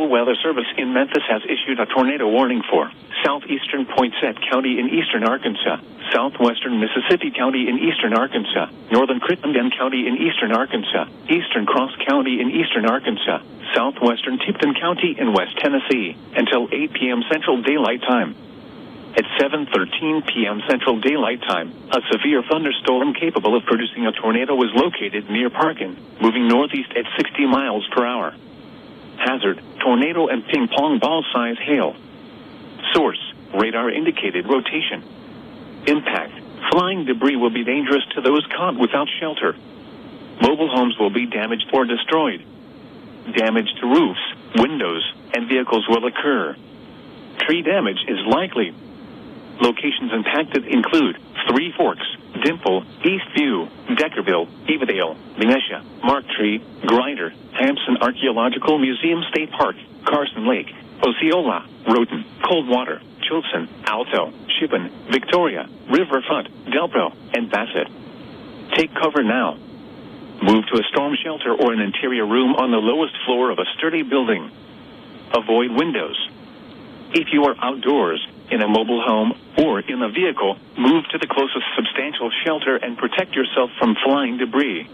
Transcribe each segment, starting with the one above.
National Weather Service in Memphis has issued a tornado warning for southeastern Poinsett County in eastern Arkansas, southwestern Mississippi County in eastern Arkansas, northern Crittenden County in eastern Arkansas, eastern Cross County in eastern Arkansas, southwestern Tipton County in West Tennessee, until 8 p.m. Central Daylight Time. At 7:13 p.m. Central Daylight Time, a severe thunderstorm capable of producing a tornado was located near Parkin, moving northeast at 60 miles per hour. Hazard, tornado and ping-pong ball-size hail. Source, radar-indicated rotation. Impact, flying debris will be dangerous to those caught without shelter. Mobile homes will be damaged or destroyed. Damage to roofs, windows, and vehicles will occur. Tree damage is likely. Locations impacted include Three Forks, Dimple, Eastview, Deckerville, Evadale, Venetia, Marktree, Grider, Hampson Archaeological Museum State Park, Carson Lake, Osceola, Roten, Coldwater, Chilson, Alto, Shippen, Victoria, Riverfront, Delpro, and Bassett. Take cover now. Move to a storm shelter or an interior room on the lowest floor of a sturdy building. Avoid windows. If you are outdoors, in a mobile home, or in a vehicle, move to the closest substantial shelter and protect yourself from flying debris.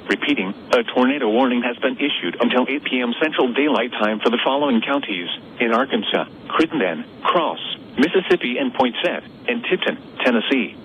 Repeating, a tornado warning has been issued until 8 p.m. Central Daylight Time for the following counties: in Arkansas, Crittenden, Cross, Mississippi and Poinsett, and Tipton, Tennessee.